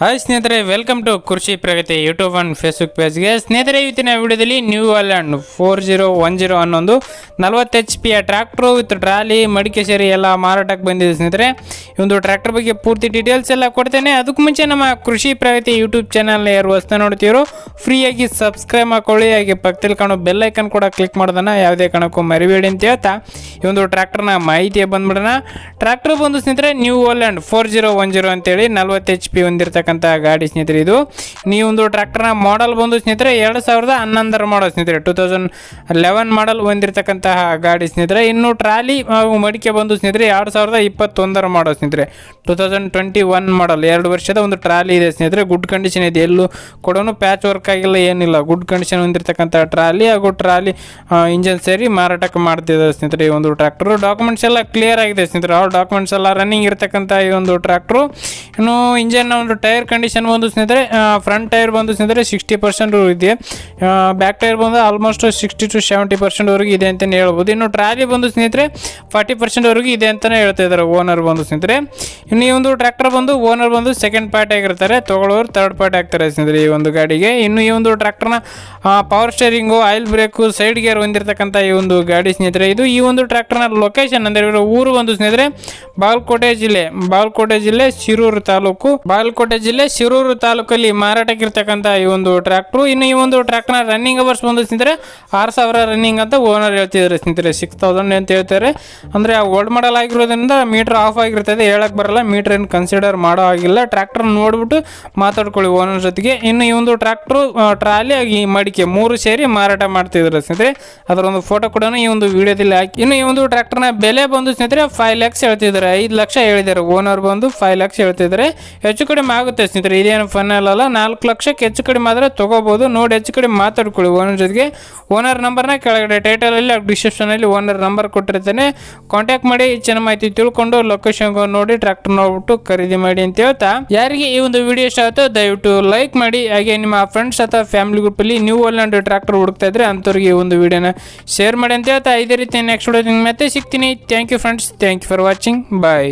Hi ಸ್ನೇಹಿತರೆ, welcome to ಕೃಷಿ ಪ್ರಗತಿ YouTube and Facebook ಪೇಜ್ಗೆ. ಸ್ನೇಹಿತರೆ, ಇವತ್ತಿನ ವಿಡಿಯೋದಲ್ಲಿ ನ್ಯೂ ಹಾಲೆಂಡ್ 4010 ಅನ್ನೊಂದು 40 HP ಟ್ರ್ಯಾಕ್ಟ್ರು ವಿತ್ ಟ್ರಾಲಿ ಮಡಿಕೆ ಸೇರಿ ಎಲ್ಲ ಮಾರಾಟಕ್ಕೆ ಬಂದಿದೆ. ಸ್ನೇಹಿತರೆ, ಈ ಒಂದು ಟ್ರ್ಯಾಕ್ಟರ್ ಬಗ್ಗೆ ಪೂರ್ತಿ ಡೀಟೇಲ್ಸ್ ಎಲ್ಲ ಕೊಡ್ತೇನೆ. ಅದಕ್ಕೂ ಮುಂಚೆ ನಮ್ಮ ಕೃಷಿ ಪ್ರಗತಿ ಯೂಟ್ಯೂಬ್ ಚಾನಲ್ನ ಯಾರು ಹೊಸ್ತಾ ನೋಡ್ತೀರೋ ಫ್ರೀಯಾಗಿ ಸಬ್ಸ್ಕ್ರೈಬ್ ಮಾಡ್ಕೊಳ್ಳಿ. ಹಾಗೆ ಪಕ್ಕದಲ್ಲಿ ಕಾಣೋ ಬೆಲ್ ಐಕನ್ ಕೂಡ ಕ್ಲಿಕ್ ಮಾಡೋದನ್ನ ಯಾವುದೇ ಕಾರಣಕ್ಕೂ ಮರಿಬೇಡಿ ಅಂತ ಹೇಳ್ತಾ ಈ ಒಂದು ಟ್ರ್ಯಾಕ್ಟರ್ನ ಮಾಹಿತಿ ಬಂದ್ಬಿಡೋಣ. ಟ್ರ್ಯಾಕ್ಟರ್ ಬಂದು ಸ್ನೇಹಿತರೆ ನ್ಯೂ ಹಾಲೆಂಡ್ 4010 ಅಂತೇಳಿ 40 HP ಹೊಂದಿರ್ತಕ್ಕಂಥ ಗಾಡಿ ಸ್ನೇಹಿತರೆ. ಇದು ನೀವು ಒಂದು ಟ್ರ್ಯಾಕ್ಟರ್ನ ಮಾಡಲ್ ಬಂದು ಸ್ನೇಹಿತರೆ 2011 ಮಾಡಲ್ ಸ್ನೇಹಿತರೆ, 2011 ಮಾಡಲ್ ಹೊಂದಿರತಕ್ಕಂತಹ ಗಾಡಿ ಸ್ನೇಹಿತರೆ. ಇನ್ನು ಟ್ರಾಲಿ ಮಡಿಕೆ ಬಂದು ಸ್ನೇಹಿತರೆ 2021 ಮಾಡಲ್ ಸ್ನೇಹಿತರೆ, 2021 ಮಾಡಲ್. 2 ವರ್ಷದ ಒಂದು ಟ್ರಾಲಿ ಇದೆ ಸ್ನೇಹಿತರೆ. ಗುಡ್ ಕಂಡೀಷನ್ ಇದೆ, ಎಲ್ಲೂ ಕೊಡೋನು ಪ್ಯಾಚ್ ವರ್ಕ್ ಆಗಿಲ್ಲ, ಏನಿಲ್ಲ. ಗುಡ್ ಕಂಡೀಷನ್ ಹೊಂದಿರತಕ್ಕಂಥ ಟ್ರಾಲಿ ಹಾಗೂ ಟ್ರಾಲಿ ಇಂಜನ್ ಸೇರಿ ಮಾರಾಟಕ್ಕೆ ಮಾಡ್ತಿದ್ದಾರೆ ಸ್ನೇಹಿತರೆ. ಈ ಒಂದು ಟ್ರ್ಯಾಕ್ಟರ್ ಡಾಕ್ಯುಮೆಂಟ್ಸ್ ಎಲ್ಲ ಕ್ಲಿಯರ್ ಆಗಿದೆ ಸ್ನೇಹಿತರೆ. ಆಲ್ ಡಾಕ್ಯುಮೆಂಟ್ಸ್ ಎಲ್ಲ ರನ್ನಿಂಗ್ ಇರತಕ್ಕಂಥ ಈ ಒಂದು ಟ್ರ್ಯಾಕ್ಟರ್. ಇನ್ನು ಇಂಜನ್ ಒಂದು ಟೈರ್ ಕಂಡೀಷನ್ ಬಂದು ಸ್ನೇಹಿತರೆ, ಫ್ರಂಟ್ ಟೈರ್ ಬಂದು ಸ್ನೇಹಿತರೆ 60% ಇದೆ. ಬ್ಯಾಕ್ ಟೈರ್ ಬಂದು ಆಲ್ಮೋಸ್ಟ್ 60 to 70% ವರೆಗೂ ಇದೆ ಅಂತಲೇ ಹೇಳ್ಬೋದು. ಇನ್ನು ಟ್ರಾಲಿ ಬಂದು ಸ್ನೇಹಿತರೆ 40% ವರೆಗೂ ಇದೆ ಅಂತಲೇ ಹೇಳ್ತಾ ಇದ್ದಾರೆ ಓನರ್ ಬಂದು ಸ್ನೇಹಿತರೆ. ಇನ್ನು ಈ ಒಂದು ಟ್ರ್ಯಾಕ್ಟರ್ ಬಂದು ಓನರ್ ಬಂದು ಸೆಕೆಂಡ್ ಪಾರ್ಟಿ ಆಗಿರ್ತಾರೆ, ತಗೊಳ್ಳೋರು ಥರ್ಡ್ ಪಾರ್ಟಿ ಆಗ್ತಾರೆ ಸ್ನೇಹಿತರೆ ಈ ಒಂದು ಗಾಡಿಗೆ. ಇನ್ನು ಈ ಒಂದು ಟ್ರ್ಯಾಕ್ಟರ್ನ power steering, oil break, side gear ಹೊಂದಿರತಕ್ಕಂಥ ಈ ಒಂದು ಗಾಡಿ ಸ್ನೇಹಿತರೆ. ಇದು ಈ ಒಂದು ಟ್ರ್ಯಾಕ್ಟರ್ನ ಲೊಕೇಶನ್ ಅಂದರೆ ಊರು ಬಂದು ಸ್ನೇಹಿತರೆ ಬಾಗಲಕೋಟೆ ಜಿಲ್ಲೆ ಶಿರೂರು ತಾಲೂಕಲ್ಲಿ ಮಾರಾಟಕ್ಕಿರ್ತಕ್ಕಂಥ ಈ ಒಂದು ಟ್ರ್ಯಾಕ್ಟರ್. ಇನ್ನು ಈ ಒಂದು ಟ್ರ್ಯಾಕ್ಟರ್ನ ರನ್ನಿಂಗ್ ಅವರ್ಸ್ ಬಂದು ಸ್ನೇಹಿತರೆ 6000 ರನ್ನಿಂಗ್ ಅಂತ ಓನರ್ ಹೇಳ್ತಿದ್ದಾರೆ ಸ್ನೇಹಿತರೆ. 6000 ಅಂತ ಹೇಳ್ತಾರೆ. ಅಂದರೆ ಓಲ್ಡ್ ಮಾಡಲ್ ಆಗಿರೋದ್ರಿಂದ ಮೀಟರ್ ಆಫ್ ಆಗಿರ್ತದೆ, ಹೇಳಕ್ಕೆ ಬರಲ್ಲ. ಮೀಟರ್ ಏನು ಕನ್ಸಿಡರ್ ಮಾಡೋ ಆಗಿಲ್ಲ. ಟ್ರ್ಯಾಕ್ಟರ್ ನೋಡ್ಬಿಟ್ಟು ಮಾತಾಡ್ಕೊಳ್ಳಿ ಓನರ್ ಜೊತೆಗೆ. ಇನ್ನು ಈ ಒಂದು ಟ್ರ್ಯಾಕ್ಟರ್ ಟ್ರಾಲಿ ಆಗಿ ಮಡಿಕೆ 3 ಸೇರಿ ಮಾರಾಟ ಮಾಡ್ತಿದ್ದಾರೆ ಸ್ನೇಹಿತರೆ. ಅದರ ಒಂದು ಫೋಟೋ ಕೂಡ ಈ ಒಂದು ವಿಡಿಯೋದಲ್ಲಿ ಹಾಕಿ. ಇನ್ನು ಈ ಒಂದು ಟ್ರ್ಯಾಕ್ಟರ್ನ ಬೆಲೆ ಬಂದು ಸ್ನೇಹಿತರೆ 5 lakhs ಹೇಳ್ತಿದ್ದಾರೆ. 5 ಲಕ್ಷ ಹೇಳಿದ್ದಾರೆ ಓನರ್ ಬಂದು, 5 lakhs ಹೇಳ್ತಿದ್ದಾರೆ. ಹೆಚ್ಚು ಕಡಿಮೆ ಆಗುತ್ತೆ ಸ್ನೇಹಿತರೆ, ಇದೇನು ಫೈನಲ್ ಅಲ್ಲ. 4 ಲಕ್ಷಕ್ಕೆ ಹೆಚ್ಚು ಕಡಿಮೆ ಆದರೆ ತೊಗೋಬೋದು. ನೋಡಿ ಹೆಚ್ಚು ಕಡಿಮೆ ಮಾತಾಡ್ಕೊಳ್ಳಿ ಓನರ್ ಜೊತೆಗೆ. ಓನರ್ ನಂಬರ್ನ ಕೆಳಗಡೆ ಟೈಟಲಲ್ಲಿ ಡಿಸ್ಕ್ರಿಪ್ಷನಲ್ಲಿ ಓನರ್ ನಂಬರ್ ಕೊಟ್ಟಿರ್ತಾನೆ, ಕಾಂಟ್ಯಾಕ್ಟ್ ಮಾಡಿ ಹೆಚ್ಚಿನ ಮಾಹಿತಿ ತಿಳ್ಕೊಂಡು ಲೊಕೇಶನ್ ನೋಡಿ ಟ್ರ್ಯಾಕ್ಟರ್ ನೋಡ್ಬಿಟ್ಟು ಖರೀದಿ ಮಾಡಿ ಅಂತ ಹೇಳ್ತಾ, ಯಾರಿಗೆ ಈ ಒಂದು ವಿಡಿಯೋ ಇಷ್ಟ ಆಗುತ್ತೋ ದಯವಿಟ್ಟು ಲೈಕ್ ಮಾಡಿ. ಹಾಗೆ ನಿಮ್ಮ ಫ್ರೆಂಡ್ಸ್ ಅಥವಾ ಫ್ಯಾಮಿಲಿ ಗ್ರೂಪಲ್ಲಿ ನ್ಯೂ ಹಾಲೆಂಡ್ ಟ್ರ್ಯಾಕ್ಟರ್ ಹುಡುಕ್ತಾ ಇದ್ರೆ ಅಂಥವ್ರಿಗೆ ಈ ಒಂದು ವಿಡಿಯೋನ ಶೇರ್ ಮಾಡಿ ಅಂತ ಹೇಳ್ತಾ, ಇದೇ ರೀತಿ ನೆಕ್ಸ್ಟ್ ವಿಡಿಯೋ ಮತ್ತೆ ಸಿಗ್ತೀನಿ. Thank you friends, thank you for watching, bye.